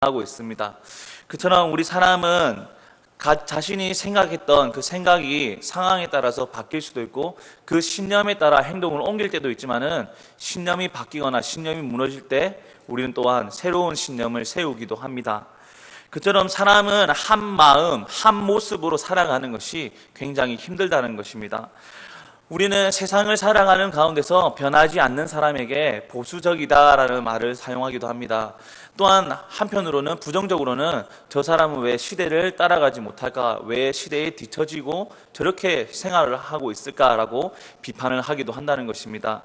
하고 있습니다. 그처럼 우리 사람은 자신이 생각했던 그 생각이 상황에 따라서 바뀔 수도 있고 그 신념에 따라 행동을 옮길 때도 있지만은 신념이 바뀌거나 신념이 무너질 때 우리는 또한 새로운 신념을 세우기도 합니다. 그처럼 사람은 한 마음, 한 모습으로 살아가는 것이 굉장히 힘들다는 것입니다. 우리는 세상을 살아가는 가운데서 변하지 않는 사람에게 보수적이다라는 말을 사용하기도 합니다. 또한 한편으로는 부정적으로는 저 사람은 왜 시대를 따라가지 못할까? 왜 시대에 뒤처지고 저렇게 생활을 하고 있을까라고 비판을 하기도 한다는 것입니다.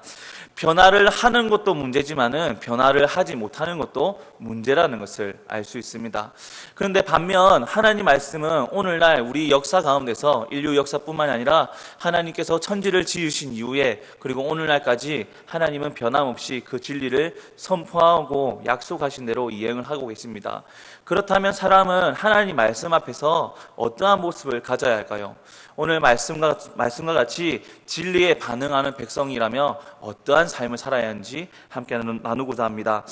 변화를 하는 것도 문제지만은 변화를 하지 못하는 것도 문제라는 것을 알 수 있습니다. 그런데 반면 하나님 말씀은 오늘날 우리 역사 가운데서 인류 역사뿐만 아니라 하나님께서 천지를 지으신 이후에 그리고 오늘날까지 하나님은 변함없이 그 진리를 선포하고 약속하신 대로 이행을 하고 계십니다. 그렇다면 사람은 하나님 말씀 앞에서 어떠한 모습을 가져야 할까요? 오늘 말씀과 같이 진리에 반응하는 백성이라며 어떠한 삶을 살아야 하는지 함께 나누고자 합니다.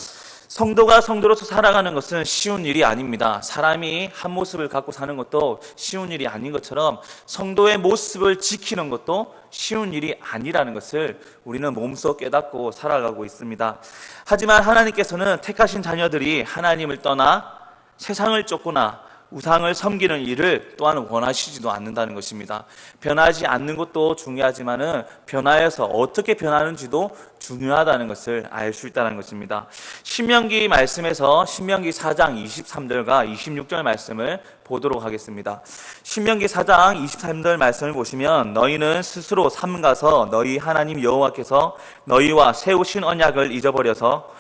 성도가 성도로서 살아가는 것은 쉬운 일이 아닙니다. 사람이 한 모습을 갖고 사는 것도 쉬운 일이 아닌 것처럼 성도의 모습을 지키는 것도 쉬운 일이 아니라는 것을 우리는 몸소 깨닫고 살아가고 있습니다. 하지만 하나님께서는 택하신 자녀들이 하나님을 떠나 세상을 쫓거나 우상을 섬기는 일을 또한 원하시지도 않는다는 것입니다. 변하지 않는 것도 중요하지만은 변화해서 어떻게 변하는지도 중요하다는 것을 알 수 있다는 것입니다. 신명기 말씀에서 신명기 4장 23절과 26절 말씀을 보도록 하겠습니다. 신명기 4장 23절 말씀을 보시면 너희는 스스로 삼가서 너희 하나님 여호와께서 너희와 세우신 언약을 잊어버려서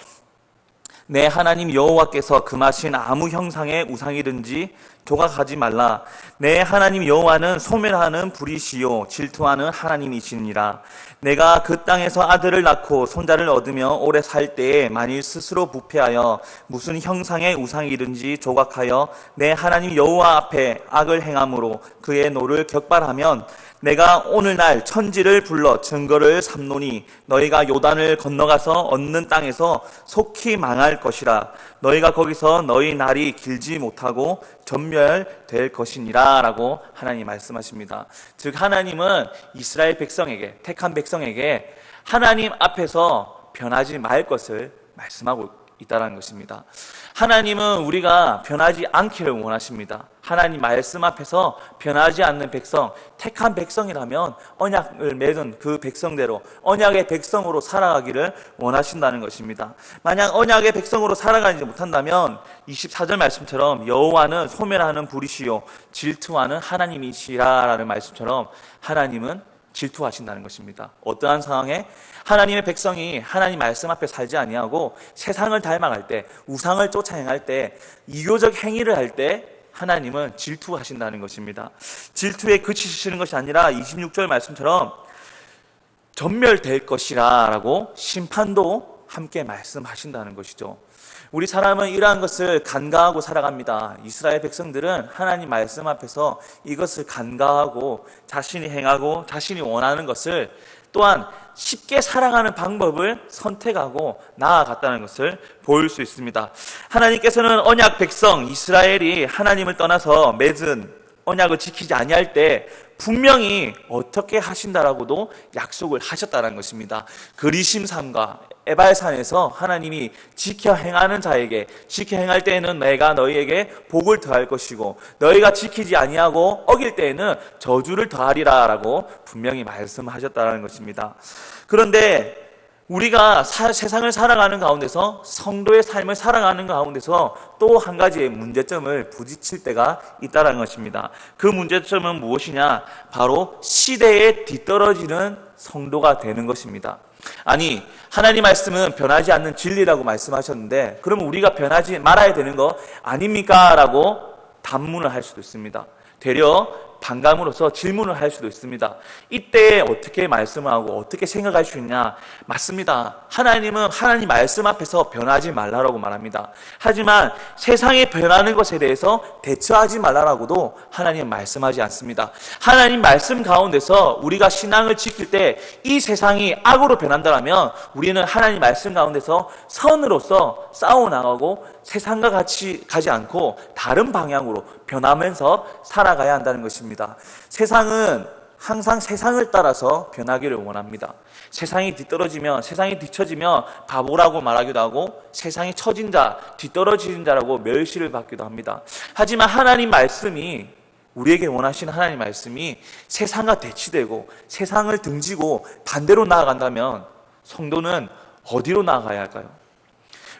내 하나님 여호와께서 금하신 아무 형상의 우상이든지 조각하지 말라. 내 하나님 여호와는 소멸하는 불이시요 질투하는 하나님이시니라. 내가 그 땅에서 아들을 낳고 손자를 얻으며 오래 살 때에 만일 스스로 부패하여 무슨 형상의 우상이든지 조각하여 내 하나님 여호와 앞에 악을 행함으로 그의 노를 격발하면 내가 오늘날 천지를 불러 증거를 삼노니 너희가 요단을 건너가서 얻는 땅에서 속히 망할 것이라. 너희가 거기서 너희 날이 길지 못하고 전멸될 것이니라 라고 하나님 말씀하십니다. 즉 하나님은 이스라엘 백성에게, 택한 백성에게 하나님 앞에서 변하지 말 것을 말씀하고 있다는 것입니다. 하나님은 우리가 변하지 않기를 원하십니다. 하나님 말씀 앞에서 변하지 않는 백성, 택한 백성이라면 언약을 맺은 그 백성대로 언약의 백성으로 살아가기를 원하신다는 것입니다. 만약 언약의 백성으로 살아가지 못한다면 24절 말씀처럼 여호와는 소멸하는 불이시요 질투하는 하나님이시라라는 말씀처럼 하나님은 질투하신다는 것입니다. 어떠한 상황에 하나님의 백성이 하나님 말씀 앞에 살지 아니하고 세상을 닮아갈 때, 우상을 쫓아 행할 때, 이교적 행위를 할 때 하나님은 질투하신다는 것입니다. 질투에 그치시는 것이 아니라 26절 말씀처럼 전멸될 것이라 라고 심판도 함께 말씀하신다는 것이죠. 우리 사람은 이러한 것을 간과하고 살아갑니다. 이스라엘 백성들은 하나님 말씀 앞에서 이것을 간과하고 자신이 행하고 자신이 원하는 것을 또한 쉽게 살아가는 방법을 선택하고 나아갔다는 것을 보일 수 있습니다. 하나님께서는 언약 백성 이스라엘이 하나님을 떠나서 맺은 언약을 지키지 아니할 때 분명히 어떻게 하신다라고도 약속을 하셨다는 것입니다. 그리심산과 에발산에서 하나님이 지켜 행하는 자에게 지켜 행할 때에는 내가 너희에게 복을 더할 것이고 너희가 지키지 아니하고 어길 때에는 저주를 더하리라 라고 분명히 말씀하셨다는 것입니다. 그런데 우리가 세상을 살아가는 가운데서 성도의 삶을 살아가는 가운데서 또 한 가지의 문제점을 부딪힐 때가 있다는 것입니다. 그 문제점은 무엇이냐? 바로 시대에 뒤떨어지는 성도가 되는 것입니다. 아니, 하나님 말씀은 변하지 않는 진리라고 말씀하셨는데 그러면 우리가 변하지 말아야 되는 거 아닙니까? 라고 단문을 할 수도 있습니다. 되려 반감으로서 질문을 할 수도 있습니다. 이때 어떻게 말씀을 하고 어떻게 생각할 수 있냐? 맞습니다. 하나님은 하나님 말씀 앞에서 변하지 말라고 말합니다. 하지만 세상이 변하는 것에 대해서 대처하지 말라고도 하나님은 말씀하지 않습니다. 하나님 말씀 가운데서 우리가 신앙을 지킬 때 이 세상이 악으로 변한다면 우리는 하나님 말씀 가운데서 선으로서 싸워나가고 세상과 같이 가지 않고 다른 방향으로 변하면서 살아가야 한다는 것입니다. 세상은 항상 세상을 따라서 변하기를 원합니다. 세상이 뒤처지면 바보라고 말하기도 하고 세상이 처진 자, 뒤떨어지는 자라고 멸시를 받기도 합니다. 하지만 하나님 말씀이, 우리에게 원하시는 하나님 말씀이 세상과 대치되고 세상을 등지고 반대로 나아간다면 성도는 어디로 나아가야 할까요?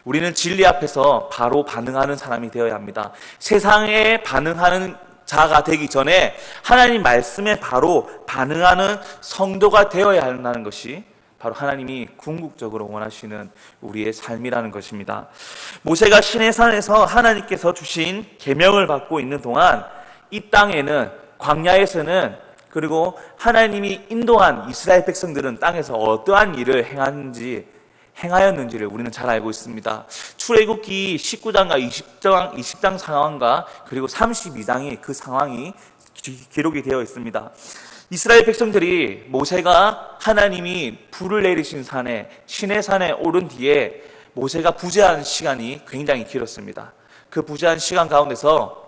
우리는 진리 앞에서 바로 반응하는 사람이 되어야 합니다. 세상에 반응하는 자가 되기 전에 하나님 말씀에 바로 반응하는 성도가 되어야 한다는 것이 바로 하나님이 궁극적으로 원하시는 우리의 삶이라는 것입니다. 모세가 시내산에서 하나님께서 주신 계명을 받고 있는 동안 이 땅에는, 광야에서는, 그리고 하나님이 인도한 이스라엘 백성들은 땅에서 어떠한 일을 행하였는지를 우리는 잘 알고 있습니다. 출애굽기 19장과 20장 상황과 그리고 32장이 그 상황이 기록이 되어 있습니다. 이스라엘 백성들이 모세가 하나님이 불을 내리신 산에, 시내산에 오른 뒤에 모세가 부재한 시간이 굉장히 길었습니다. 그 부재한 시간 가운데서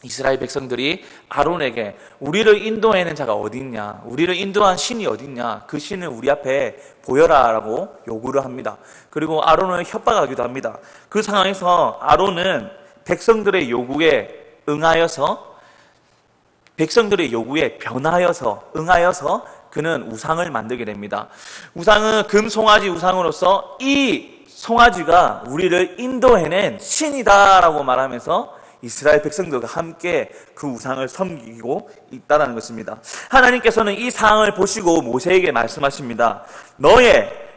이스라엘 백성들이 아론에게 우리를 인도하는 자가 어디 있냐, 우리를 인도한 신이 어디 있냐, 그 신을 우리 앞에 보여라 라고 요구를 합니다. 그리고 아론을 협박하기도 합니다. 그 상황에서 아론은 백성들의 요구에 응하여서 그는 우상을 만들게 됩니다. 우상은 금송아지 우상으로서 이 송아지가 우리를 인도해낸 신이다라고 말하면서 이스라엘 백성들과 함께 그 우상을 섬기고 있다는 것입니다. 하나님께서는 이 상황을 보시고 모세에게 말씀하십니다.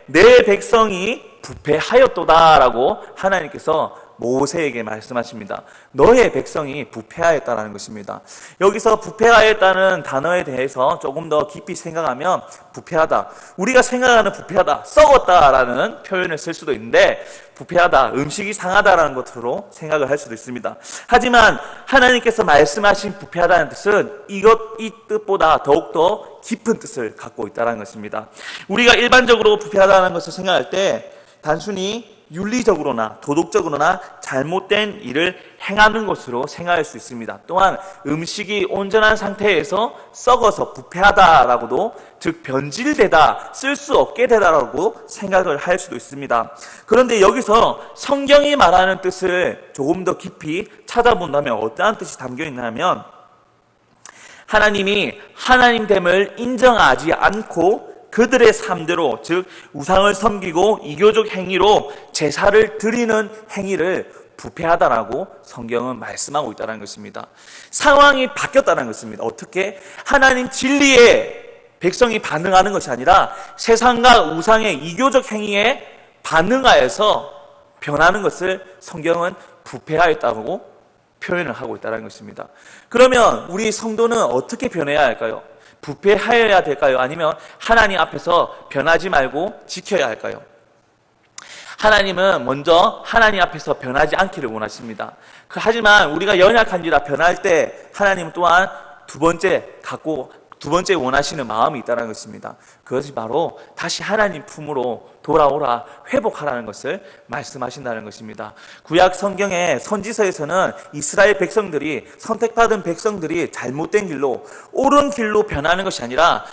내 백성이 부패하였도다라고 하나님께서 모세에게 말씀하십니다. 너의 백성이 부패하였다는 것입니다. 여기서 부패하였다는 단어에 대해서 조금 더 깊이 생각하면 부패하다, 우리가 생각하는 부패하다, 썩었다라는 표현을 쓸 수도 있는데 부패하다, 음식이 상하다라는 것으로 생각을 할 수도 있습니다. 하지만 하나님께서 말씀하신 부패하다는 뜻은 이 뜻보다 더욱더 깊은 뜻을 갖고 있다는 것입니다. 우리가 일반적으로 부패하다는 것을 생각할 때 단순히 윤리적으로나 도덕적으로나 잘못된 일을 행하는 것으로 생각할 수 있습니다. 또한 음식이 온전한 상태에서 썩어서 부패하다라고도, 즉 변질되다, 쓸 수 없게 되다라고 생각을 할 수도 있습니다. 그런데 여기서 성경이 말하는 뜻을 조금 더 깊이 찾아본다면 어떠한 뜻이 담겨 있냐면, 하나님이 하나님됨을 인정하지 않고 그들의 삶대로, 즉 우상을 섬기고 이교적 행위로 제사를 드리는 행위를 부패하다라고 성경은 말씀하고 있다는 것입니다. 상황이 바뀌었다는 것입니다. 어떻게? 하나님 진리에 백성이 반응하는 것이 아니라 세상과 우상의 이교적 행위에 반응하여서 변하는 것을 성경은 부패하였다고 표현을 하고 있다는 것입니다. 그러면 우리 성도는 어떻게 변해야 할까요? 부패하여야 될까요? 아니면 하나님 앞에서 변하지 말고 지켜야 할까요? 하나님은 먼저 하나님 앞에서 변하지 않기를 원하십니다. 하지만 우리가 연약한지라 변할 때 하나님 또한 두 번째 원하시는 마음이 있다는 것입니다. 그것이 바로 다시 하나님 품으로 돌아오라, 회복하라는 것을 말씀하신다는 것입니다. 구약 성경의 선지서에서는 이스라엘 백성들이, 선택받은 백성들이 잘못된 길로, 옳은 길로 변하는 것이 아니라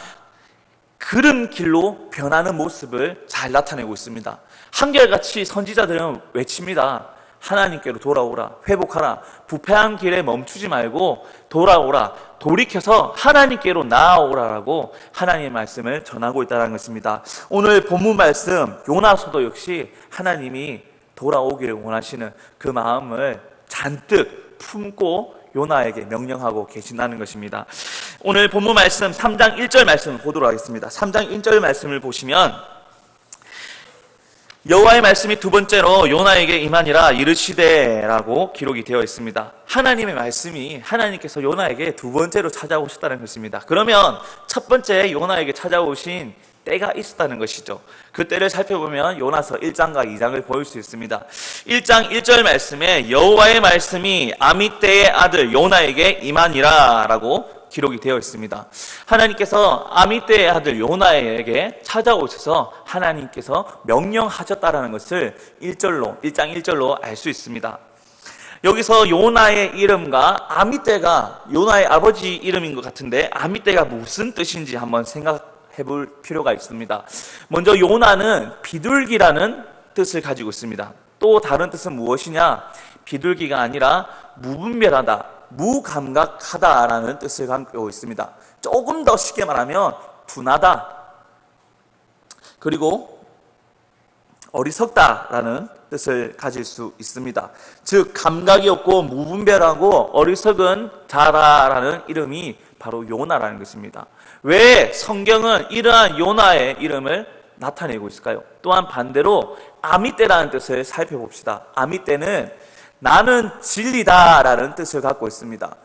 그른 길로 변하는 모습을 잘 나타내고 있습니다. 한결같이 선지자들은 외칩니다. 하나님께로 돌아오라, 회복하라, 부패한 길에 멈추지 말고 돌아오라, 돌이켜서 하나님께로 나아오라라고 하나님의 말씀을 전하고 있다는 것입니다. 오늘 본문 말씀 요나서도 역시 하나님이 돌아오기를 원하시는 그 마음을 잔뜩 품고 요나에게 명령하고 계신다는 것입니다. 오늘 본문 말씀 3장 1절 말씀을 보도록 하겠습니다. 3장 1절 말씀을 보시면 여호와의 말씀이 두 번째로 요나에게 임하니라 이르시되라고 기록이 되어 있습니다. 하나님의 말씀이, 하나님께서 요나에게 두 번째로 찾아오셨다는 것입니다. 그러면 첫 번째 요나에게 찾아오신 때가 있었다는 것이죠. 그 때를 살펴보면 요나서 1장과 2장을 볼 수 있습니다. 1장 1절 말씀에 여호와의 말씀이 아미떼의 아들 요나에게 임하니라 라고 기록이 되어 있습니다. 하나님께서 아미떼의 아들 요나에게 찾아오셔서 하나님께서 명령하셨다라는 것을 1장 1절로 알 수 있습니다. 여기서 요나의 이름과 아미떼가 요나의 아버지 이름인 것 같은데 아미떼가 무슨 뜻인지 한번 생각해 볼 필요가 있습니다. 먼저 요나는 비둘기라는 뜻을 가지고 있습니다. 또 다른 뜻은 무엇이냐? 비둘기가 아니라 무분별하다, 무감각하다라는 뜻을 갖고 있습니다. 조금 더 쉽게 말하면 둔하다, 그리고 어리석다라는 뜻을 가질 수 있습니다. 즉 감각이 없고 무분별하고 어리석은 자라라는 이름이 바로 요나라는 것입니다. 왜 성경은 이러한 요나의 이름을 나타내고 있을까요? 또한 반대로 아미떼라는 뜻을 살펴봅시다. 아미떼는 나는 진리다라는 뜻을 갖고 있습니다.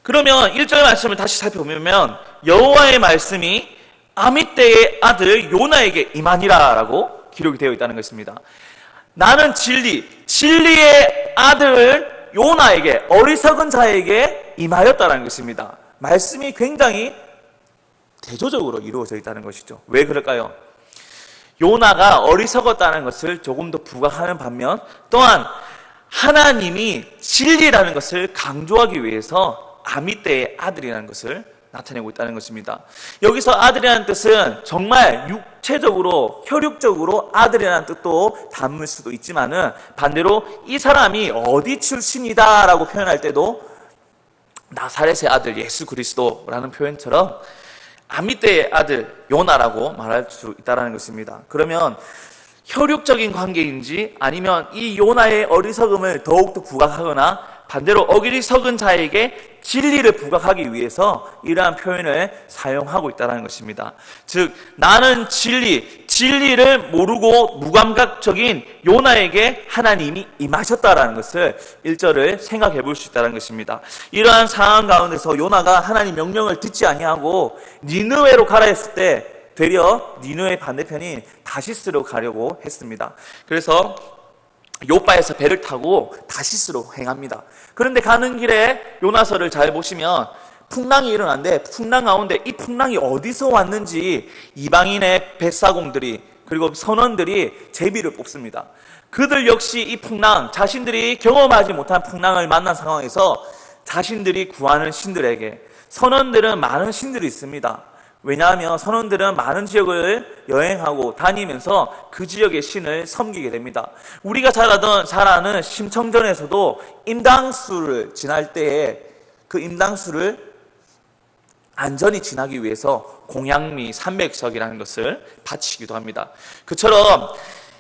그러면 1절 말씀을 다시 살펴보면 여호와의 말씀이 아미떼의 아들 요나에게 임하니라라고 기록이 되어 있다는 것입니다. 나는 진리의 아들 요나에게, 어리석은 자에게 임하였다는 것입니다. 말씀이 굉장히 대조적으로 이루어져 있다는 것이죠. 왜 그럴까요? 요나가 어리석었다는 것을 조금 더 부각하는 반면 또한 하나님이 진리라는 것을 강조하기 위해서 아미떼의 아들이라는 것을 나타내고 있다는 것입니다. 여기서 아들이라는 뜻은 정말 육체적으로, 혈육적으로 아들이라는 뜻도 담을 수도 있지만은 반대로 이 사람이 어디 출신이다라고 표현할 때도 나사렛의 아들 예수 그리스도라는 표현처럼 아미떼의 아들 요나라고 말할 수 있다는 것입니다. 그러면 혈육적인 관계인지 아니면 이 요나의 어리석음을 더욱더 부각하거나 반대로 어리석은 자에게 진리를 부각하기 위해서 이러한 표현을 사용하고 있다는 것입니다. 즉 나는 진리를 모르고 무감각적인 요나에게 하나님이 임하셨다라는 것을 1절을 생각해 볼 수 있다는 것입니다. 이러한 상황 가운데서 요나가 하나님 명령을 듣지 아니하고 니느웨로 가라 했을 때 되려 니느웨 반대편인 다시스로 가려고 했습니다. 그래서 요바에서 배를 타고 다시스로 행합니다. 그런데 가는 길에 요나서를 잘 보시면 풍랑이 일어났는데 풍랑 가운데 이 풍랑이 어디서 왔는지 이방인의 뱃사공들이 그리고 선원들이 제비를 뽑습니다. 그들 역시 이 풍랑, 자신들이 경험하지 못한 풍랑을 만난 상황에서 자신들이 구하는 신들에게, 선원들은 많은 신들이 있습니다. 왜냐하면 선원들은 많은 지역을 여행하고 다니면서 그 지역의 신을 섬기게 됩니다. 우리가 잘 아는 심청전에서도 임당수를 지날 때에 그 임당수를 안전히 지나기 위해서 공양미 300석이라는 것을 바치기도 합니다. 그처럼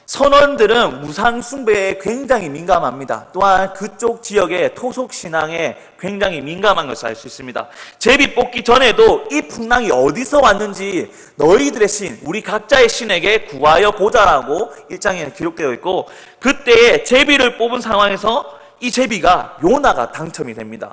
선원들은 우상숭배에 굉장히 민감합니다. 또한 그쪽 지역의 토속신앙에 굉장히 민감한 것을 알 수 있습니다. 제비 뽑기 전에도 이 풍랑이 어디서 왔는지 너희들의 신, 우리 각자의 신에게 구하여 보자라고 1장에 기록되어 있고 그때에 제비를 뽑은 상황에서 이 제비가 요나가 당첨이 됩니다.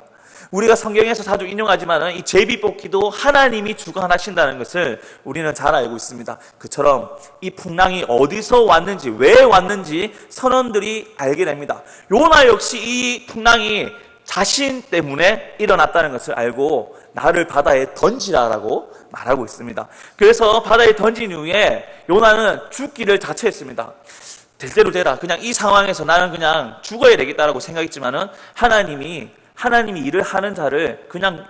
우리가 성경에서 자주 인용하지만 이 제비 뽑기도 하나님이 주관하신다는 것을 우리는 잘 알고 있습니다. 그처럼 이 풍랑이 어디서 왔는지 왜 왔는지 선원들이 알게 됩니다. 요나 역시 이 풍랑이 자신 때문에 일어났다는 것을 알고 나를 바다에 던지라라고 말하고 있습니다. 그래서 바다에 던진 이후에 요나는 죽기를 자처했습니다. 될 대로 되라. 그냥 이 상황에서 나는 그냥 죽어야 되겠다라고 생각했지만은 하나님이 일을 하는 자를 그냥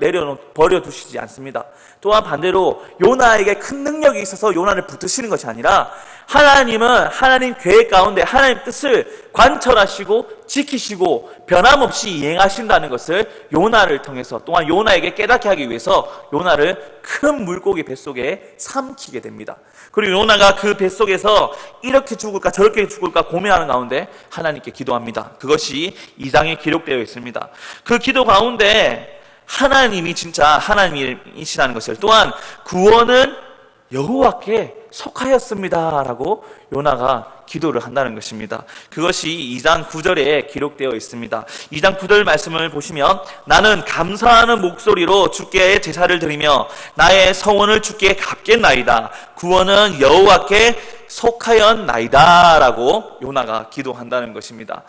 버려두시지 않습니다. 또한 반대로 요나에게 큰 능력이 있어서 요나를 붙드시는 것이 아니라 하나님은 하나님 계획 가운데 하나님 뜻을 관철하시고 지키시고 변함없이 이행하신다는 것을 요나를 통해서 또한 요나에게 깨닫게 하기 위해서 요나를 큰 물고기 뱃속에 삼키게 됩니다. 그리고 요나가 그 뱃속에서 이렇게 죽을까 저렇게 죽을까 고민하는 가운데 하나님께 기도합니다. 그것이 2장에 기록되어 있습니다. 그 기도 가운데 하나님이 진짜 하나님이시라는 것을 또한 구원은 여호와께 속하였습니다 라고 요나가 기도를 한다는 것입니다. 그것이 2장 9절에 기록되어 있습니다. 2장 9절 말씀을 보시면 나는 감사하는 목소리로 주께 제사를 드리며 나의 성원을 주께 갚겠나이다. 구원은 여호와께 속하였나이다 라고 요나가 기도한다는 것입니다.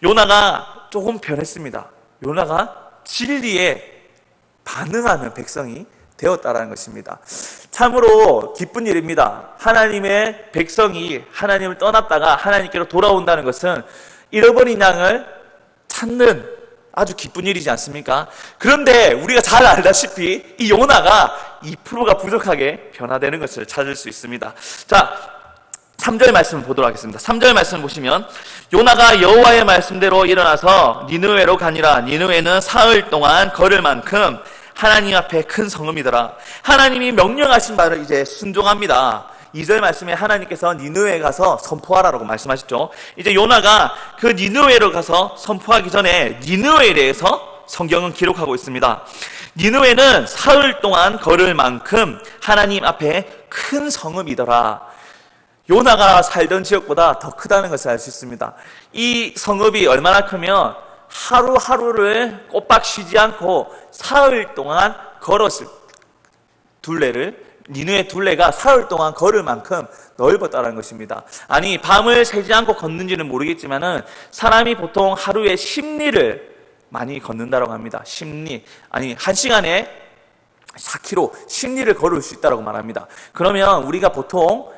요나가 조금 변했습니다. 요나가 진리에 반응하는 백성이 되었다라는 것입니다. 참으로 기쁜 일입니다. 하나님의 백성이 하나님을 떠났다가 하나님께로 돌아온다는 것은 잃어버린 양을 찾는 아주 기쁜 일이지 않습니까? 그런데 우리가 잘 알다시피 이 요나가 2%가 부족하게 변화되는 것을 찾을 수 있습니다. 자, 3절 말씀을 보도록 하겠습니다. 3절 말씀 보시면 요나가 여호와의 말씀대로 일어나서 니느웨로 가니라. 니느웨는 사흘 동안 걸을 만큼 하나님 앞에 큰 성읍이더라. 하나님이 명령하신 바를 이제 순종합니다. 2절 말씀에 하나님께서 니느웨에 가서 선포하라라고 말씀하셨죠. 이제 요나가 그 니느웨로 가서 선포하기 전에 니느웨에 대해서 성경은 기록하고 있습니다. 니느웨는 사흘 동안 걸을 만큼 하나님 앞에 큰 성읍이더라. 요나가 살던 지역보다 더 크다는 것을 알 수 있습니다. 이 성읍이 얼마나 크면 하루하루를 꼬박 쉬지 않고 사흘 동안 걸었을 둘레를, 니느웨 둘레가 사흘 동안 걸을 만큼 넓었다는 것입니다. 아니, 밤을 새지 않고 걷는지는 모르겠지만은 사람이 보통 하루에 10리를 많이 걷는다고 합니다. 10리. 아니, 1시간에 4km, 10리를 걸을 수 있다고 말합니다. 그러면 우리가 보통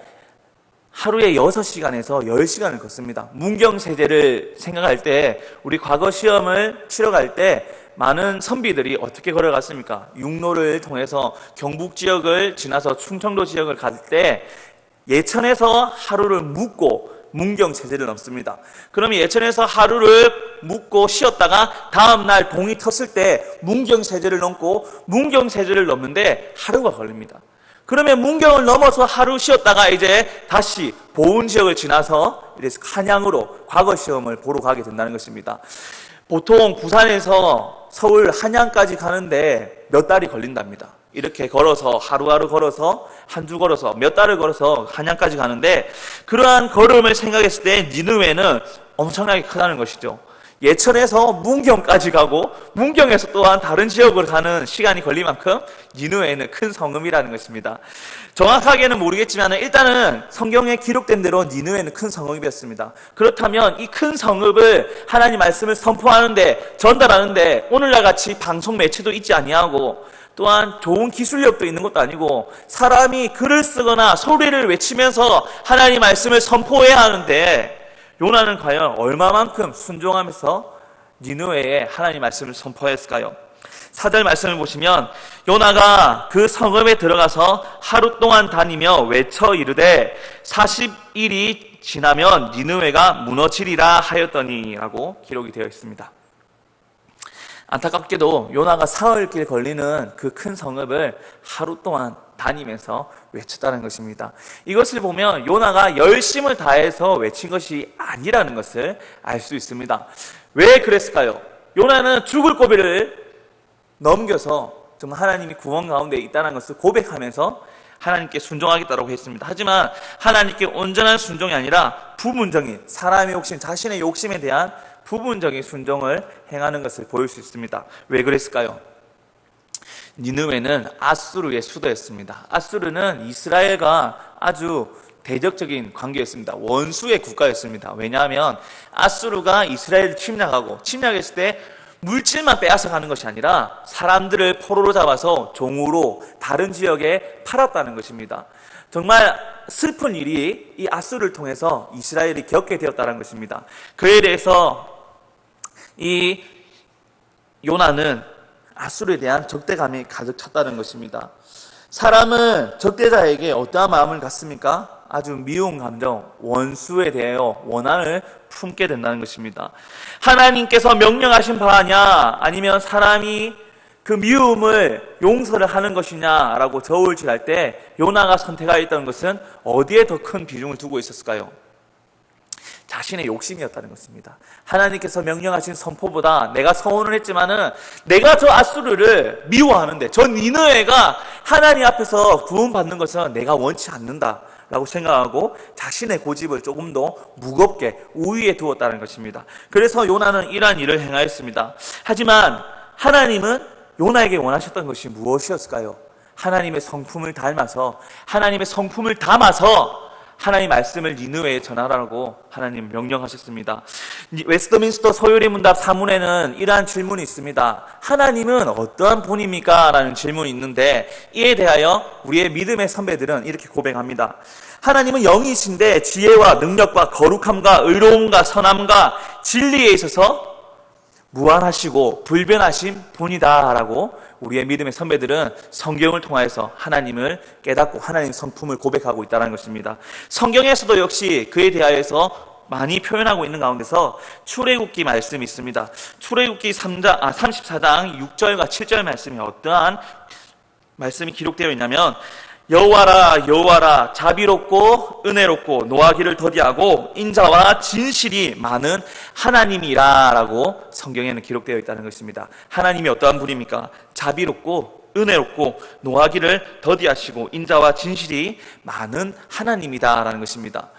하루에 6시간에서 10시간을 걷습니다. 문경세제를 생각할 때, 우리 과거 시험을 치러 갈 때 많은 선비들이 어떻게 걸어갔습니까? 육로를 통해서 경북 지역을 지나서 충청도 지역을 갈 때 예천에서 하루를 묵고 문경세제를 넘습니다. 그러면 예천에서 하루를 묵고 쉬었다가 다음날 동이 텄을 때 문경세제를 넘고 문경세제를 넘는데 하루가 걸립니다. 그러면 문경을 넘어서 하루 쉬었다가 이제 다시 보은 지역을 지나서 이제 한양으로 과거 시험을 보러 가게 된다는 것입니다. 보통 부산에서 서울 한양까지 가는데 몇 달이 걸린답니다. 이렇게 걸어서 하루하루 걸어서 한 주 걸어서 몇 달을 걸어서 한양까지 가는데, 그러한 걸음을 생각했을 때 니느웨는 엄청나게 크다는 것이죠. 예천에서 문경까지 가고 문경에서 또한 다른 지역으로 가는 시간이 걸릴 만큼 니느웨는 큰 성읍이라는 것입니다. 정확하게는 모르겠지만 일단은 성경에 기록된 대로 니느웨는 큰 성읍이었습니다. 그렇다면 이 큰 성읍을 하나님 말씀을 선포하는데, 전달하는데 오늘날 같이 방송 매체도 있지 아니하고 또한 좋은 기술력도 있는 것도 아니고 사람이 글을 쓰거나 소리를 외치면서 하나님 말씀을 선포해야 하는데, 요나는 과연 얼마만큼 순종하면서 니느웨에 하나님 말씀을 선포했을까요? 4절 말씀을 보시면 요나가 그 성읍에 들어가서 하루 동안 다니며 외쳐 이르되 40일이 지나면 니느웨가 무너지리라 하였더니 라고 기록이 되어 있습니다. 안타깝게도 요나가 사흘길 걸리는 그 큰 성읍을 하루 동안 다니면서 외쳤다는 것입니다. 이것을 보면 요나가 열심을 다해서 외친 것이 아니라는 것을 알 수 있습니다. 왜 그랬을까요? 요나는 죽을 고비를 넘겨서 정말 하나님이 구원 가운데 있다는 것을 고백하면서 하나님께 순종하겠다고 했습니다. 하지만 하나님께 온전한 순종이 아니라 부분적인 사람의 욕심, 자신의 욕심에 대한 부분적인 순종을 행하는 것을 보일 수 있습니다. 왜 그랬을까요? 니느웨는 아수르의 수도였습니다. 아수르는 이스라엘과 아주 대적적인 관계였습니다. 원수의 국가였습니다. 왜냐하면 아수르가 이스라엘을 침략했을 때 물질만 빼앗아가는 것이 아니라 사람들을 포로로 잡아서 종으로 다른 지역에 팔았다는 것입니다. 정말 슬픈 일이 이 아수르를 통해서 이스라엘이 겪게 되었다는 것입니다. 그에 대해서 이 요나는 아수르에 대한 적대감이 가득 찼다는 것입니다. 사람은 적대자에게 어떠한 마음을 갖습니까? 아주 미운 감정, 원수에 대하여 원한을 품게 된다는 것입니다. 하나님께서 명령하신 바냐, 아니면 사람이 그 미움을 용서를 하는 것이냐라고 저울질할 때 요나가 선택하였던 것은 어디에 더 큰 비중을 두고 있었을까요? 자신의 욕심이었다는 것입니다. 하나님께서 명령하신 선포보다 내가 서원을 했지만은 내가 저 아수르를 미워하는데, 저 니느웨가 하나님 앞에서 구원받는 것은 내가 원치 않는다 라고 생각하고 자신의 고집을 조금 더 무겁게 우위에 두었다는 것입니다. 그래서 요나는 이러한 일을 행하였습니다. 하지만 하나님은 요나에게 원하셨던 것이 무엇이었을까요? 하나님의 성품을 닮아서, 하나님의 성품을 담아서 하나님 말씀을 니느웨에 전하라고 하나님 명령하셨습니다. 웨스트민스터 소요리 문답 사문에는 이러한 질문이 있습니다. 하나님은 어떠한 분입니까? 라는 질문이 있는데, 이에 대하여 우리의 믿음의 선배들은 이렇게 고백합니다. 하나님은 영이신데 지혜와 능력과 거룩함과 의로움과 선함과 진리에 있어서 무한하시고 불변하신 분이다라고 우리의 믿음의 선배들은 성경을 통해서 하나님을 깨닫고 하나님의 성품을 고백하고 있다는 것입니다. 성경에서도 역시 그에 대하여서 많이 표현하고 있는 가운데서 출애굽기 말씀이 있습니다. 출애굽기 34장 6절과 7절 말씀이 어떠한 말씀이 기록되어 있냐면, 여호와라 여호와라 자비롭고 은혜롭고 노하기를 더디하고 인자와 진실이 많은 하나님이라 라고 성경에는 기록되어 있다는 것입니다. 하나님이 어떠한 분입니까? 자비롭고 은혜롭고 노하기를 더디하시고 인자와 진실이 많은 하나님이다 라는 것입니다.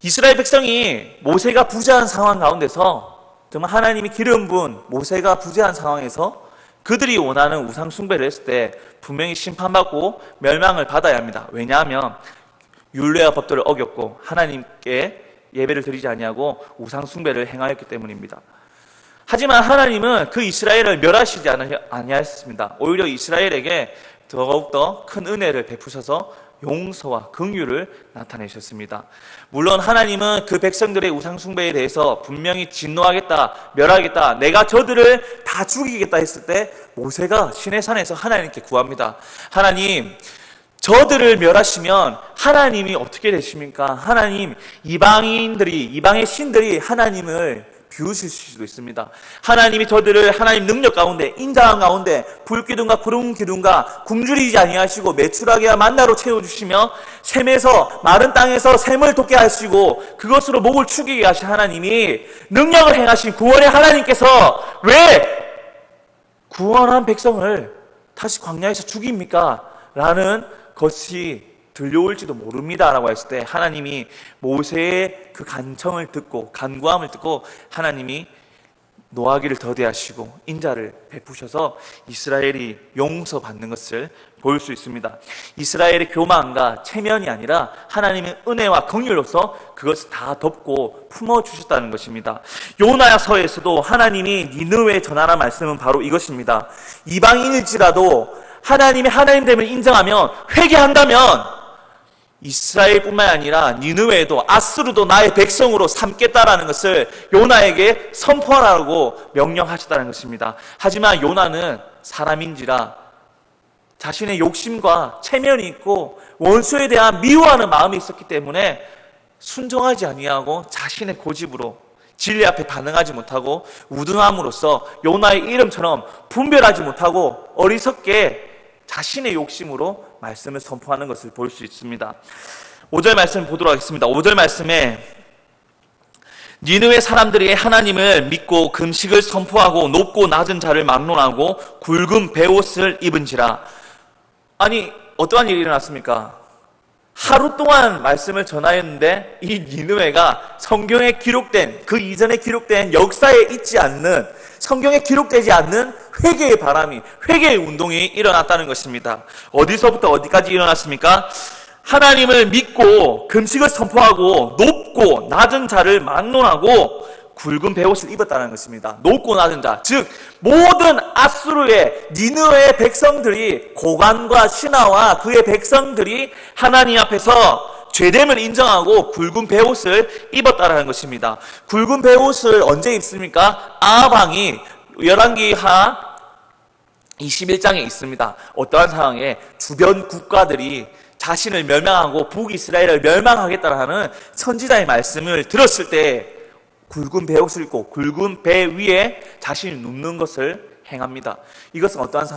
이스라엘 백성이 모세가 부재한 상황 가운데서, 정말 하나님이 기름 부은 모세가 부재한 상황에서 그들이 원하는 우상 숭배를 했을 때 분명히 심판받고 멸망을 받아야 합니다. 왜냐하면 율례와 법도를 어겼고 하나님께 예배를 드리지 아니하고 우상 숭배를 행하였기 때문입니다. 하지만 하나님은 그 이스라엘을 멸하시지 아니하였습니다. 오히려 이스라엘에게 더욱더 큰 은혜를 베푸셔서 용서와 긍휼을 나타내셨습니다. 물론 하나님은 그 백성들의 우상 숭배에 대해서 분명히 진노하겠다, 멸하겠다, 내가 저들을 다 죽이겠다 했을 때 모세가 시내산에서 하나님께 구합니다. 하나님, 저들을 멸하시면 하나님이 어떻게 되십니까? 하나님, 이방의 신들이 하나님을 비우실 수도 있습니다. 하나님이 저들을 하나님 능력 가운데, 인자함 가운데 불기둥과 구름 기둥과 굶주리지 아니하시고 메추라기와 만나로 채워주시며 샘에서 마른 땅에서 샘을 돋게 하시고 그것으로 목을 축이게 하신 하나님이, 능력을 행하신 구원의 하나님께서 왜 구원한 백성을 다시 광야에서 죽입니까? 라는 것이 들려올지도 모릅니다 라고 했을 때 하나님이 모세의 그 간청을 듣고 간구함을 듣고 하나님이 노하기를 더디하시고 인자를 베푸셔서 이스라엘이 용서받는 것을 볼 수 있습니다. 이스라엘의 교만과 체면이 아니라 하나님의 은혜와 긍휼로서 그것을 다 덮고 품어주셨다는 것입니다. 요나서에서도 하나님이 니느웨에 전하라는 말씀은 바로 이것입니다. 이방인일지라도 하나님의 하나님됨을 인정하면, 회개한다면 이스라엘뿐만 아니라 니느웨도 아수르도 나의 백성으로 삼겠다라는 것을 요나에게 선포하라고 명령하셨다는 것입니다. 하지만 요나는 사람인지라 자신의 욕심과 체면이 있고 원수에 대한 미워하는 마음이 있었기 때문에 순종하지 아니하고 자신의 고집으로 진리 앞에 반응하지 못하고 우둔함으로써 요나의 이름처럼 분별하지 못하고 어리석게 자신의 욕심으로 말씀을 선포하는 것을 볼 수 있습니다. 5절 말씀 보도록 하겠습니다. 5절 말씀에 니느웨 사람들이 하나님을 믿고 금식을 선포하고 높고 낮은 자를 막론하고 굵은 베옷을 입은지라. 아니, 어떠한 일이 일어났습니까? 하루 동안 말씀을 전하였는데 이 니느웨가 성경에 기록된, 그 이전에 기록된 역사에 있지 않는, 성경에 기록되지 않는 회개의 바람이, 회개의 운동이 일어났다는 것입니다. 어디서부터 어디까지 일어났습니까? 하나님을 믿고 금식을 선포하고 높고 낮은 자를 막론하고 굵은 베옷을 입었다는 것입니다. 높고 낮은 자, 즉 모든 아수르의 니느웨의 백성들이, 고관과 신하와 그의 백성들이 하나님 앞에서 죄됨을 인정하고 굵은 베옷을 입었다는 것입니다. 굵은 베옷을 언제 입습니까? 아합 왕이 열왕기하 21장에 있습니다. 어떠한 상황에 주변 국가들이 자신을 멸망하고 북이스라엘을 멸망하겠다라는 선지자의 말씀을 들었을 때 굵은 베옷을 입고 굵은 배 위에 자신이 눕는 것을 행합니다. 이것은 어떠한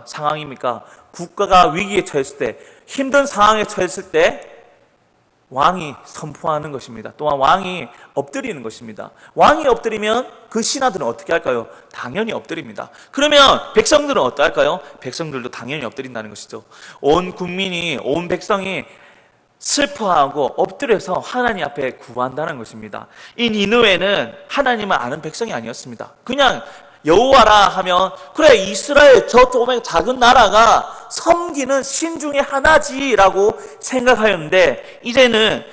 상황입니까? 국가가 위기에 처했을 때, 힘든 상황에 처했을 때 왕이 선포하는 것입니다. 또한 왕이 엎드리는 것입니다. 왕이 엎드리면 그 신하들은 어떻게 할까요? 당연히 엎드립니다. 그러면 백성들은 어떨까요? 백성들도 당연히 엎드린다는 것이죠. 온 국민이, 온 백성이 슬퍼하고 엎드려서 하나님 앞에 구한다는 것입니다. 이 니느웨는 하나님을 아는 백성이 아니었습니다. 그냥 여호와라 하면, 그래, 이스라엘 저 조그맣게 작은 나라가 섬기는 신 중에 하나지라고 생각하였는데, 이제는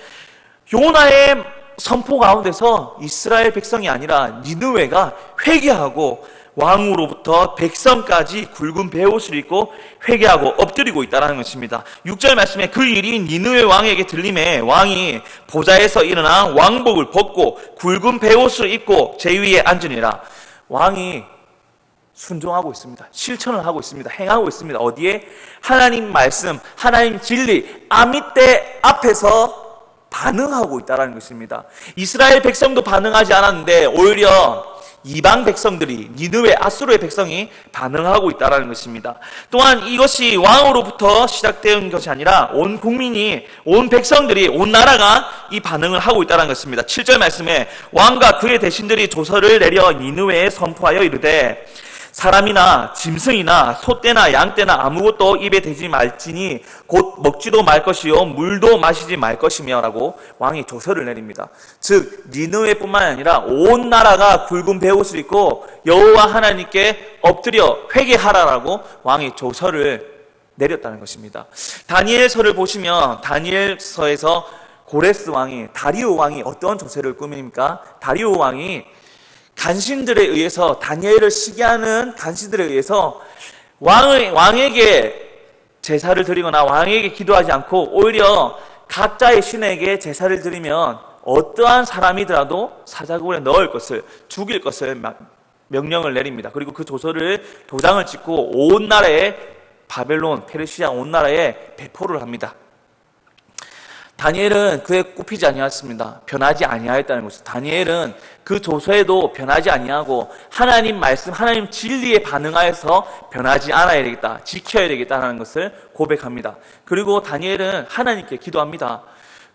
요나의 선포 가운데서 이스라엘 백성이 아니라 니느웨가 회개하고 왕으로부터 백성까지 굵은 베옷을 입고 회개하고 엎드리고 있다는 것입니다. 6절 말씀에 그 일이 니느웨 왕에게 들림에 왕이 보좌에서 일어나 왕복을 벗고 굵은 베옷을 입고 제 위에 앉으니라. 왕이 순종하고 있습니다. 실천을 하고 있습니다. 행하고 있습니다. 어디에? 하나님 말씀, 하나님 진리, 아미떼 앞에서 반응하고 있다는 것입니다. 이스라엘 백성도 반응하지 않았는데 오히려 이방 백성들이, 니느웨, 아수르의 백성이 반응하고 있다는 것입니다. 또한 이것이 왕으로부터 시작된 것이 아니라 온 국민이, 온 백성들이, 온 나라가 이 반응을 하고 있다는 것입니다. 7절 말씀에 왕과 그의 대신들이 조서를 내려 니느웨에 선포하여 이르되 사람이나 짐승이나 소떼나 양떼나 아무것도 입에 대지 말지니 곧 먹지도 말 것이요 물도 마시지 말 것이며 라고 왕이 조서를 내립니다. 즉 니느웨뿐만 아니라 온 나라가 굵은 베옷을 입고 여호와 하나님께 엎드려 회개하라라고 왕이 조서를 내렸다는 것입니다. 다니엘서를 보시면 다니엘서에서 고레스 왕이, 다리오 왕이 어떤 조서를 꾸밉니까? 다리오 왕이 간신들에 의해서, 다니엘을 시기하는 간신들에 의해서 왕에게 제사를 드리거나 왕에게 기도하지 않고 오히려 가짜의 신에게 제사를 드리면 어떠한 사람이더라도 사자굴에 넣을 것을, 죽일 것을 명령을 내립니다. 그리고 그 조서를 도장을 찍고 온 나라에, 바벨론, 페르시아 온 나라에 배포를 합니다. 다니엘은 그에 꼽히지 아니하였습니다. 변하지 아니하였다는 것이죠. 다니엘은 그 조서에도 변하지 아니하고 하나님 말씀, 하나님 진리에 반응하여서 변하지 않아야 되겠다, 지켜야 되겠다는 것을 고백합니다. 그리고 다니엘은 하나님께 기도합니다.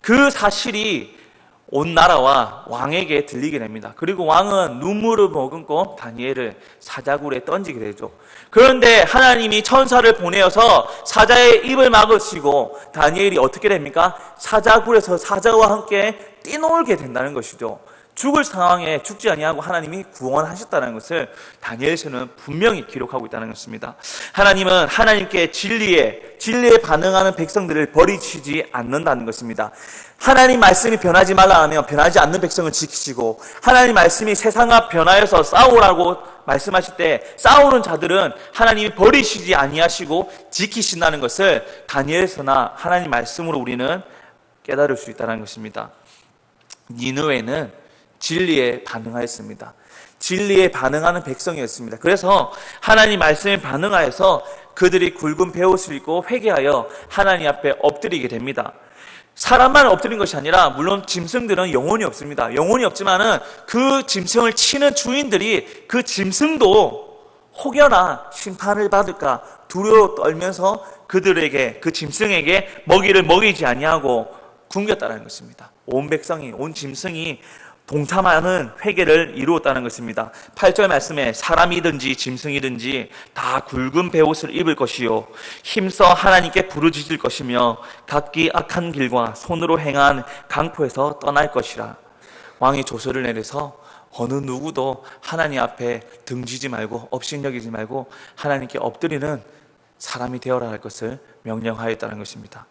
그 사실이 온 나라와 왕에게 들리게 됩니다. 그리고 왕은 눈물을 머금고 다니엘을 사자굴에 던지게 되죠. 그런데 하나님이 천사를 보내어서 사자의 입을 막으시고 다니엘이 어떻게 됩니까? 사자굴에서 사자와 함께 뛰놀게 된다는 것이죠. 죽을 상황에 죽지 아니하고 하나님이 구원하셨다는 것을 다니엘서는 분명히 기록하고 있다는 것입니다. 하나님은 하나님께 진리에 반응하는 백성들을 버리시지 않는다는 것입니다. 하나님 말씀이 변하지 말라 하면 변하지 않는 백성을 지키시고, 하나님 말씀이 세상과 변하여서 싸우라고 말씀하실 때 싸우는 자들은 하나님이 버리시지 아니하시고 지키신다는 것을 다니엘서나 하나님 말씀으로 우리는 깨달을 수 있다는 것입니다. 니느웨는 진리에 반응하였습니다. 진리에 반응하는 백성이었습니다. 그래서 하나님 말씀에 반응하여서 그들이 굵은 베옷을 입고 회개하여 하나님 앞에 엎드리게 됩니다. 사람만 엎드린 것이 아니라 물론 짐승들은 영혼이 없습니다. 영혼이 없지만은 그 짐승을 치는 주인들이 그 짐승도 혹여나 심판을 받을까 두려워 떨면서 그들에게, 그 짐승에게 먹이를 먹이지 아니하고 굶겼다는 것입니다. 온 백성이, 온 짐승이 동참하는 회개를 이루었다는 것입니다. 8절 말씀에 사람이든지 짐승이든지 다 굵은 베옷을 입을 것이요 힘써 하나님께 부르짖을 것이며 각기 악한 길과 손으로 행한 강포에서 떠날 것이라. 왕이 조서를 내려서 어느 누구도 하나님 앞에 등지지 말고 업신여기지 말고 하나님께 엎드리는 사람이 되어라 할 것을 명령하였다는 것입니다.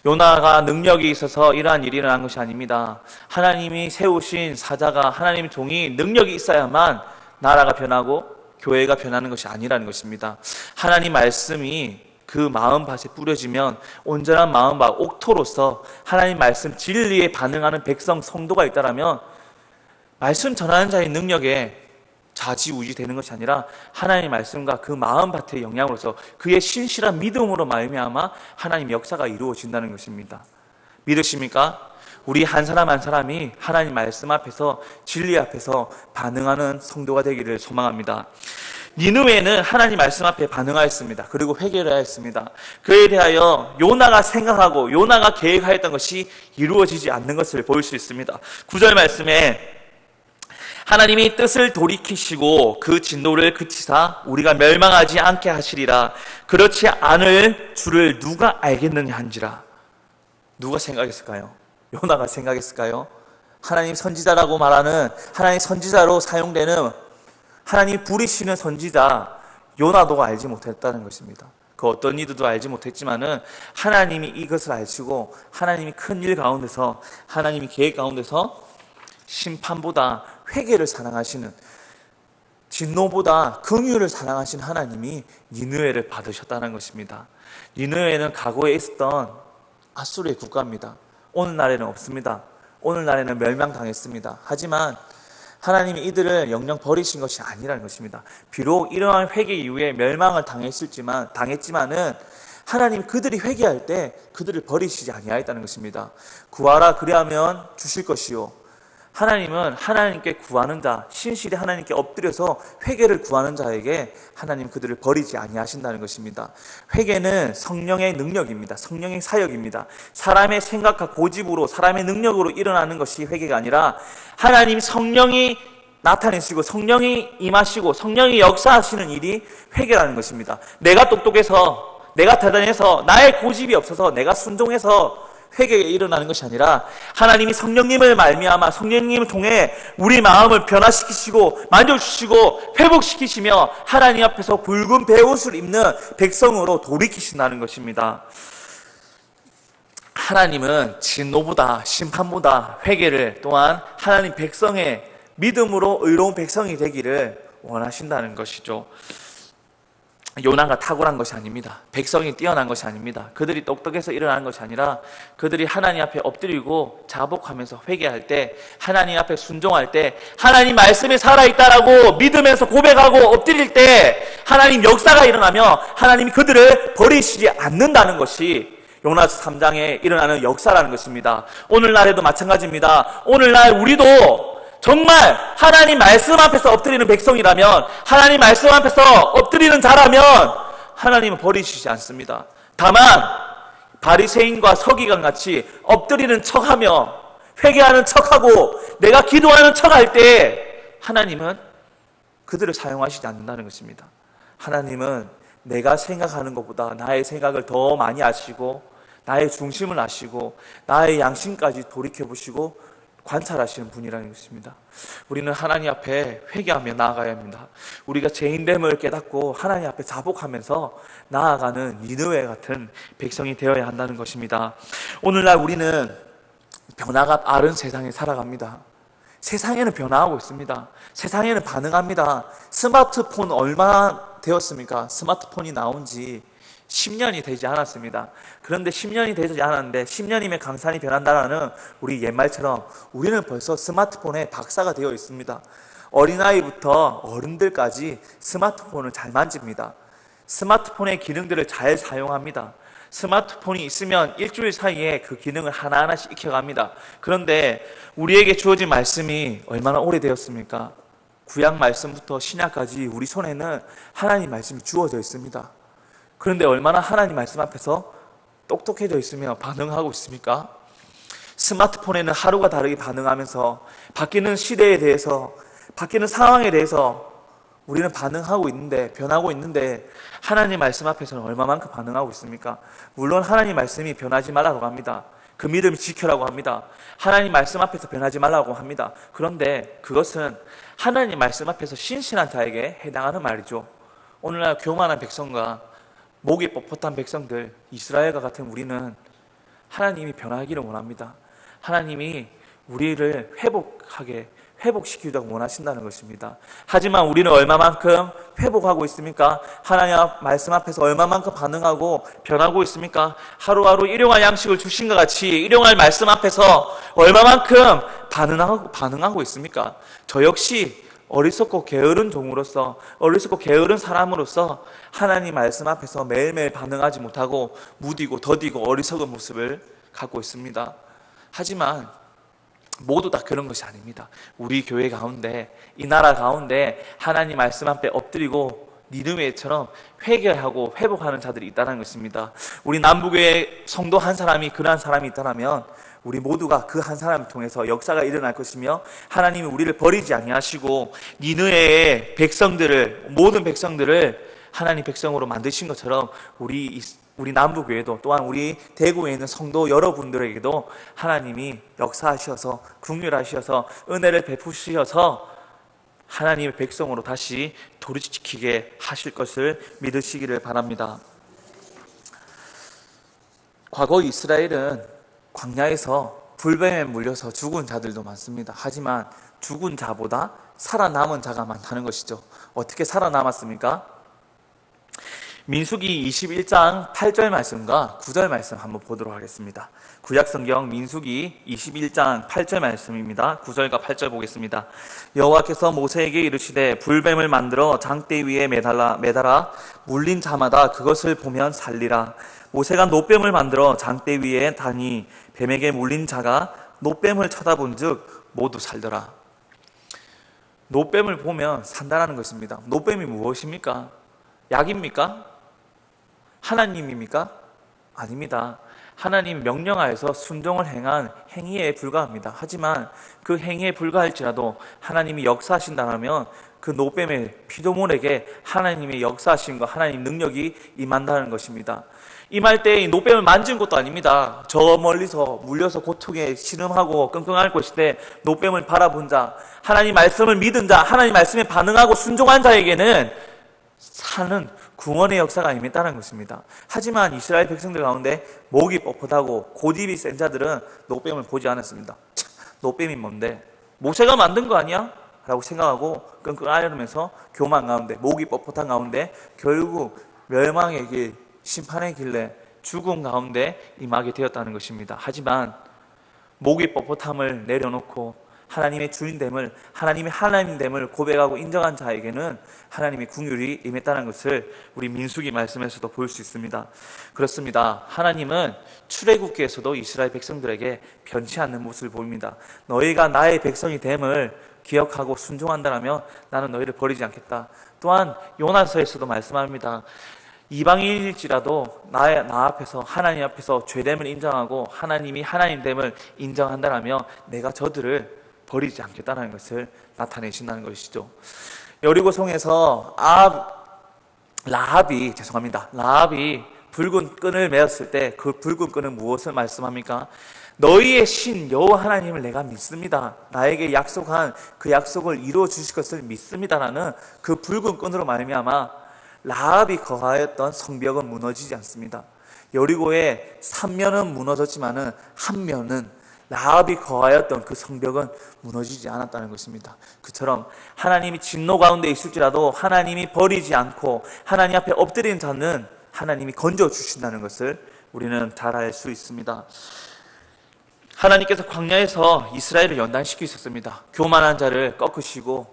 요나가 능력이 있어서 이러한 일이 일어난 것이 아닙니다. 하나님이 세우신 사자가, 하나님의 종이 능력이 있어야만 나라가 변하고 교회가 변하는 것이 아니라는 것입니다. 하나님 말씀이 그 마음밭에 뿌려지면 온전한 마음밭, 옥토로서 하나님 말씀 진리에 반응하는 백성, 성도가 있다면 말씀 전하는 자의 능력에 좌지우지 되는 것이 아니라 하나님의 말씀과 그 마음밭의 영향으로서 그의 신실한 믿음으로 말미암아 하나님의 역사가 이루어진다는 것입니다. 믿으십니까? 우리 한 사람 한 사람이 하나님 말씀 앞에서, 진리 앞에서 반응하는 성도가 되기를 소망합니다. 니느웨는 하나님 말씀 앞에 반응하였습니다. 그리고 회개를 하였습니다. 그에 대하여 요나가 생각하고 요나가 계획하였던 것이 이루어지지 않는 것을 볼 수 있습니다. 9절 말씀에 하나님이 뜻을 돌이키시고 그 진노를 그치사 우리가 멸망하지 않게 하시리라. 그렇지 않을 줄을 누가 알겠느냐 한지라. 누가 생각했을까요? 요나가 생각했을까요? 하나님 선지자라고 말하는, 하나님 선지자로 사용되는, 하나님 부리시는 선지자 요나도 알지 못했다는 것입니다. 그 어떤 이들도 알지 못했지만은 하나님이 이것을 아시고 하나님이 큰 일 가운데서, 하나님이 계획 가운데서 심판보다 회개를 사랑하시는, 진노보다 긍휼을 사랑하신 하나님이 니느웨를 받으셨다는 것입니다. 니느웨는 과거에 있었던 아수르의 국가입니다. 오늘날에는 없습니다. 오늘날에는 멸망당했습니다. 하지만 하나님이 이들을 영영 버리신 것이 아니라는 것입니다. 비록 이러한 회개 이후에 멸망을 당했지만은 하나님 그들이 회개할 때 그들을 버리시지 아니하였다는 것입니다. 구하라 그리하면 주실 것이요. 하나님은 하나님께 구하는 자, 신실히 하나님께 엎드려서 회개를 구하는 자에게 하나님 그들을 버리지 아니하신다는 것입니다. 회개는 성령의 능력입니다. 성령의 사역입니다. 사람의 생각과 고집으로, 사람의 능력으로 일어나는 것이 회개가 아니라 하나님 성령이 나타내시고 성령이 임하시고 성령이 역사하시는 일이 회개라는 것입니다. 내가 똑똑해서, 내가 대단해서, 나의 고집이 없어서, 내가 순종해서 회개가 일어나는 것이 아니라 하나님이 성령님을 말미암아 성령님을 통해 우리 마음을 변화시키시고 만져주시고 회복시키시며 하나님 앞에서 붉은 베옷을 입는 백성으로 돌이키신다는 것입니다. 하나님은 진노보다 심판보다 회개를, 또한 하나님 백성의 믿음으로 의로운 백성이 되기를 원하신다는 것이죠. 요나가 탁월한 것이 아닙니다. 백성이 뛰어난 것이 아닙니다. 그들이 똑똑해서 일어나는 것이 아니라 그들이 하나님 앞에 엎드리고 자복하면서 회개할 때, 하나님 앞에 순종할 때, 하나님 말씀에 살아있다라고 믿으면서 고백하고 엎드릴 때 하나님 역사가 일어나며 하나님이 그들을 버리시지 않는다는 것이 요나서 3장에 일어나는 역사라는 것입니다. 오늘날에도 마찬가지입니다. 오늘날 우리도 정말 하나님 말씀 앞에서 엎드리는 백성이라면, 하나님 말씀 앞에서 엎드리는 자라면 하나님은 버리시지 않습니다. 다만 바리새인과 서기관 같이 엎드리는 척하며 회개하는 척하고 내가 기도하는 척할 때 하나님은 그들을 사용하시지 않는다는 것입니다. 하나님은 내가 생각하는 것보다 나의 생각을 더 많이 아시고 나의 중심을 아시고 나의 양심까지 돌이켜보시고 관찰하시는 분이라는 것입니다. 우리는 하나님 앞에 회개하며 나아가야 합니다. 우리가 죄인됨을 깨닫고 하나님 앞에 자복하면서 나아가는 니느웨 같은 백성이 되어야 한다는 것입니다. 오늘날 우리는 변화가 빠른 세상에 살아갑니다. 세상에는 변화하고 있습니다. 세상에는 반응합니다. 스마트폰 얼마나 되었습니까? 스마트폰이 나온 지 10년이 되지 않았습니다. 그런데 10년이 되지 않았는데 10년이면 강산이 변한다라는 우리 옛말처럼 우리는 벌써 스마트폰에 박사가 되어 있습니다. 어린아이부터 어른들까지 스마트폰을 잘 만집니다. 스마트폰의 기능들을 잘 사용합니다. 스마트폰이 있으면 일주일 사이에 그 기능을 하나하나씩 익혀갑니다. 그런데 우리에게 주어진 말씀이 얼마나 오래되었습니까? 구약 말씀부터 신약까지 우리 손에는 하나님 말씀이 주어져 있습니다. 그런데 얼마나 하나님 말씀 앞에서 똑똑해져 있으며 반응하고 있습니까? 스마트폰에는 하루가 다르게 반응하면서 바뀌는 시대에 대해서, 바뀌는 상황에 대해서 우리는 반응하고 있는데, 변하고 있는데 하나님 말씀 앞에서는 얼마만큼 반응하고 있습니까? 물론 하나님 말씀이 변하지 말라고 합니다. 그 믿음을 지켜라고 합니다. 하나님 말씀 앞에서 변하지 말라고 합니다. 그런데 그것은 하나님 말씀 앞에서 신실한 자에게 해당하는 말이죠. 오늘날 교만한 백성과 목이 뻣뻣한 백성들, 이스라엘과 같은 우리는 하나님이 변화하기를 원합니다. 하나님이 우리를 회복시키려고 원하신다는 것입니다. 하지만 우리는 얼마만큼 회복하고 있습니까? 하나님 말씀 앞에서 얼마만큼 반응하고 변하고 있습니까? 하루하루 일용할 양식을 주신 것 같이 일용할 말씀 앞에서 얼마만큼 반응하고 있습니까? 저 역시 어리석고 게으른 종으로서, 어리석고 게으른 사람으로서 하나님 말씀 앞에서 매일매일 반응하지 못하고 무디고 더디고 어리석은 모습을 갖고 있습니다. 하지만 모두 다 그런 것이 아닙니다. 우리 교회 가운데, 이 나라 가운데 하나님 말씀 앞에 엎드리고 니느웨처럼 회개하고 회복하는 자들이 있다는 것입니다. 우리 남북교회 성도 한 사람이 그러한 사람이 있다면 우리 모두가 그 한 사람을 통해서 역사가 일어날 것이며 하나님이 우리를 버리지 아니하시고 니느웨의 백성들을, 모든 백성들을 하나님 백성으로 만드신 것처럼 우리 남북교회도, 또한 우리 대구에 있는 성도 여러분들에게도 하나님이 역사하셔서 긍휼하셔서 은혜를 베푸셔서 하나님의 백성으로 다시 돌이키게 하실 것을 믿으시기를 바랍니다. 과거 이스라엘은 광야에서 불뱀에 물려서 죽은 자들도 많습니다. 하지만 죽은 자보다 살아남은 자가 많다는 것이죠. 어떻게 살아남았습니까? 민수기 21장 8절 말씀과 9절 말씀 한번 보도록 하겠습니다. 구약성경 민수기 21장 8절 말씀입니다. 9절과 8절 보겠습니다. 여호와께서 모세에게 이르시되 불뱀을 만들어 장대 위에 매달아 물린 자마다 그것을 보면 살리라. 모세가 노뱀을 만들어 장대 위에 다니 뱀에게 물린 자가 노뱀을 쳐다본 즉 모두 살더라. 노뱀을 보면 산다라는 것입니다. 노뱀이 무엇입니까? 약입니까? 하나님입니까? 아닙니다. 하나님 명령하여서 순종을 행한 행위에 불과합니다. 하지만 그 행위에 불과할지라도 하나님이 역사하신다면 그 노뱀의 피조물에게 하나님의 역사하심과 하나님 능력이 임한다는 것입니다. 임할 때 이 노뱀을 만진 것도 아닙니다. 저 멀리서 물려서 고통에 신음하고 끙끙 앓을 것인데 노뱀을 바라본 자, 하나님 말씀을 믿은 자, 하나님 말씀에 반응하고 순종한 자에게는 사는 구원의 역사가 임했다는 것입니다. 하지만 이스라엘 백성들 가운데 목이 뻣뻣하고 고집이 센 자들은 노뱀을 보지 않았습니다. 노뱀이 뭔데? 모세가 만든 거 아니야? 라고 생각하고 끙끙 앓으면서 교만 가운데, 목이 뻣뻣한 가운데 결국 멸망의 길, 심판의 길래 죽음 가운데 임하게 되었다는 것입니다. 하지만 목이 뻣뻣함을 내려놓고 하나님의 주인됨을, 하나님의 하나님됨을 고백하고 인정한 자에게는 하나님의 긍휼이 임했다는 것을 우리 민수기 말씀에서도 볼 수 있습니다. 그렇습니다. 하나님은 출애굽기에서도 이스라엘 백성들에게 변치 않는 모습을 보입니다. 너희가 나의 백성이 됨을 기억하고 순종한다면 나는 너희를 버리지 않겠다. 또한 요나서에서도 말씀합니다. 이방인일지라도 나 앞에서, 하나님 앞에서 죄됨을 인정하고 하나님이 하나님됨을 인정한다면 내가 저들을 버리지 않겠다는 것을 나타내신다는 것이죠. 여리고성에서 라합이 붉은 끈을 메었을 때 그 붉은 끈은 무엇을 말씀합니까? 너희의 신 여호와 하나님을 내가 믿습니다. 나에게 약속한 그 약속을 이루어 주실 것을 믿습니다라는 그 붉은 끈으로 말미암아 라합이 거하였던 성벽은 무너지지 않습니다. 여리고의 3면은 무너졌지만은 한 면은 라합이 거하였던 그 성벽은 무너지지 않았다는 것입니다. 그처럼 하나님이 진노 가운데 있을지라도 하나님이 버리지 않고 하나님 앞에 엎드린 자는 하나님이 건져주신다는 것을 우리는 잘 알 수 있습니다. 하나님께서 광야에서 이스라엘을 연단시키셨습니다. 교만한 자를 꺾으시고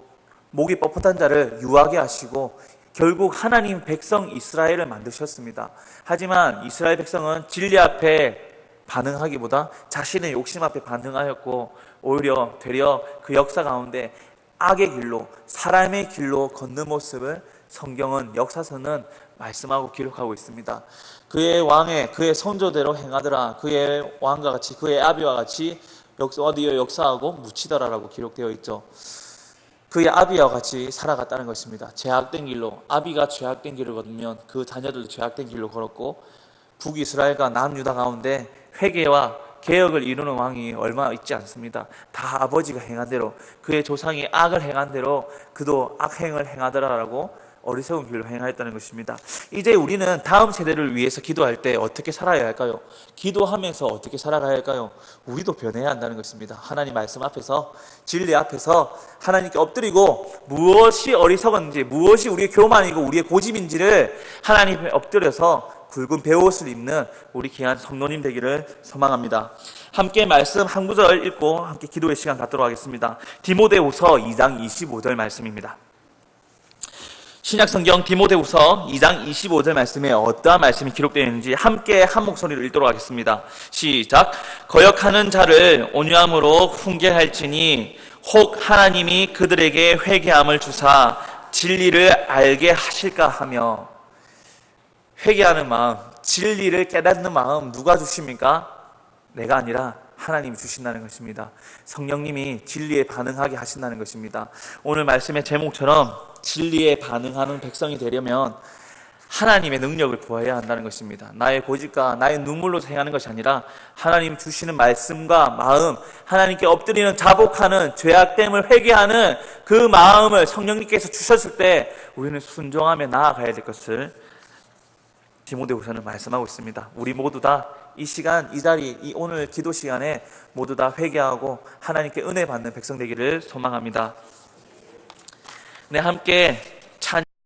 목이 뻣뻣한 자를 유하게 하시고 결국 하나님 백성 이스라엘을 만드셨습니다. 하지만 이스라엘 백성은 진리 앞에 반응하기보다 자신의 욕심 앞에 반응하였고 되려 그 역사 가운데 악의 길로, 사람의 길로 걷는 모습을 성경은, 역사서는 말씀하고 기록하고 있습니다. 그의 선조대로 행하더라. 그의 왕과 같이, 그의 아비와 같이 어디에 역사하고 묻히더라라고 기록되어 있죠. 그의 아비와 같이 살아갔다는 것입니다. 죄악된 길로, 아비가 죄악된 길을 걸으면 그 자녀들도 죄악된 길로 걸었고 북이스라엘과 남유다 가운데 회개와 개혁을 이루는 왕이 얼마 있지 않습니다. 다 아버지가 행한 대로, 그의 조상이 악을 행한 대로 그도 악행을 행하더라라고 어리석은 길로 행하였다는 것입니다. 이제 우리는 다음 세대를 위해서 기도할 때 어떻게 살아야 할까요? 기도하면서 어떻게 살아가야 할까요? 우리도 변해야 한다는 것입니다. 하나님 말씀 앞에서, 진리 앞에서 하나님께 엎드리고 무엇이 어리석은지, 무엇이 우리의 교만이고 우리의 고집인지를 하나님께 엎드려서 굵은 베옷을 입는 우리 귀한 성도님 되기를 소망합니다. 함께 말씀 한 구절 읽고 함께 기도의 시간 갖도록 하겠습니다. 디모데후서 2장 25절 말씀입니다. 신약성경 디모데후서 2장 25절 말씀에 어떠한 말씀이 기록되어 있는지 함께 한 목소리로 읽도록 하겠습니다. 시작. 거역하는 자를 온유함으로 훈계할지니 혹 하나님이 그들에게 회개함을 주사 진리를 알게 하실까 하며. 회개하는 마음, 진리를 깨닫는 마음 누가 주십니까? 내가 아니라 하나님이 주신다는 것입니다. 성령님이 진리에 반응하게 하신다는 것입니다. 오늘 말씀의 제목처럼 진리에 반응하는 백성이 되려면 하나님의 능력을 구해야 한다는 것입니다. 나의 고집과 나의 눈물로 행하는 것이 아니라 하나님 주시는 말씀과 마음, 하나님께 엎드리는 자복하는 죄악됨을 회개하는 그 마음을 성령님께서 주셨을 때 우리는 순종하며 나아가야 될 것을 디모데후서는 말씀하고 있습니다. 우리 모두 다 이 시간, 이 자리, 이 오늘 기도 시간에 모두 다 회개하고 하나님께 은혜 받는 백성 되기를 소망합니다. 네, 함께